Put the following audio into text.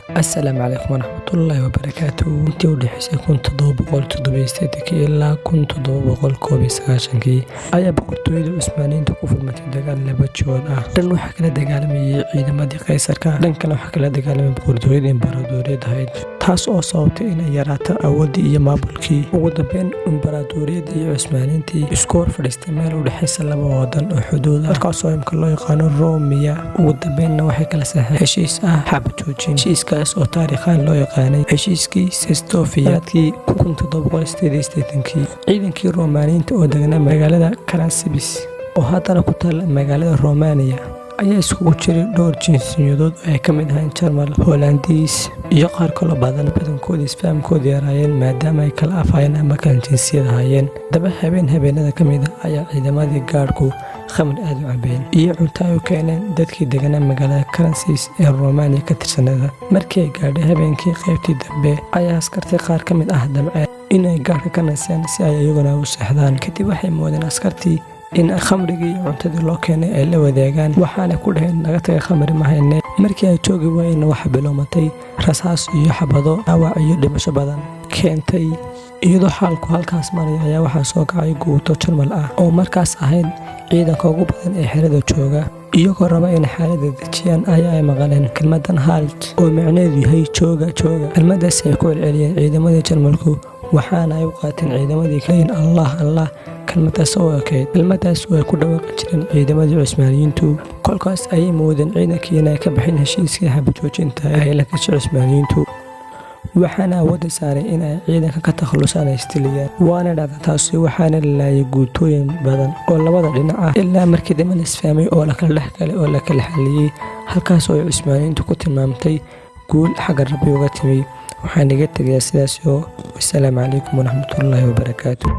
السلام عليكم ورحمة الله وبركاته. intii u dhaxaysay 1787 ilaa 1791 ayaa boqortooyada Cusmaaniyiinta ku furmatay dagaal laba jood ah. Dhan waxaa kala dagaalamayay ciidamadii Qaysarka, dhankana waxaa kala dagaalamay boqortooyada Imbaaradooriyadda ahayd, taas oo sababtay inay yaraato awooddii iyo maamulkii. Ugu dambeyn, Imbaaradooriyadda iyo Cusmaaniyiintii isku hor fadhiistay meel u dhaxaysa laba wadan oo xuduud ah, halkaasoo imka loo yaqaano Roomiya. Ugu dambeynna waxay kala saxeen heshiis ah xabad joojin. heshiiskaas oo taariikhaan loo yaqaanay heshiiskii Sestofiyaadkii 1788. ciidankii Roomaaniyiinta oo deganaa magaalada Karansibis oo haddana ku taal magaalada Romaaniya ayaa isugu jiray dhowr jinsiyadood oo ay ka mid ahayn Jarmal, Hollandiis iyo qaar kaloo badan. badankoodii isfahamkooda yaraayeen maadaama ay kala afhayeen ama kala jinsiyad ahaayeen. daba habeenada ka mid ah ayaa ciidamadii gaadhku khamri aad u cabeen iyo cunto ay u keeneen dadkii deganaa magaalada Karansis ee Romaaniya ka tirsanada. markii ay gaadhay habeenkii qaybtii dambe ayaa askartii qaar ka mid ah damceen inay gaadhka ka nasiyaan si ay iyaguna u seexdaan. kadib waxay moodeen askartii in khamrigii iyo cuntadii loo keenay ay la wadaagaan, waxaana ku dhaheen naga taga khamri ma hayne. markii ay joogi waayeenna waxa bilowmatay rasaas iyo xabado dhaawac iyo dhimasho badan keentay. iyadoo xaalku halkaas maraya ayaa waxaa soo kacay guuto Jarmal ah oo markaas ahayd ciidanka ugu badan ee xerada jooga. iyagoo raba inay xaaladda dejiyaan ayaa ay maqleen kelmadan halt oo macnaheedu yahay jooga. kelmadaas ay ku celceliyeen ciidamadii Jarmalku, waxaana ay u qaateen ciidamadii kale in Allah kelmadaas oo ekeyd kelmadaas oo ay ku dhawaaqi jireen ciidamadii Cusmaaniyiintu. kolkaas ayay moodeen ciidankii inay ka baxeen heshiiskii xabad joojinta ee ay la gashay Cusmaaniyiintu, waxaana awoodda saaray in ay ciidanka ka takhalusaan ay istiliyaan. waana dhacda taasi, waxaana la laayay guutooyin badan oo labada dhinac ah ilaa markii dambe la isfahmay oo la kala dhex galay oo la kala xalliyey. halkaas oo ay Cusmaaniyiintu ku tilmaamtay guul xagga Rabbi uga timi. waxaan iga tegayaa sidaas oo wassalaamu calaykum waraxmatullaahi wabarakaatuh.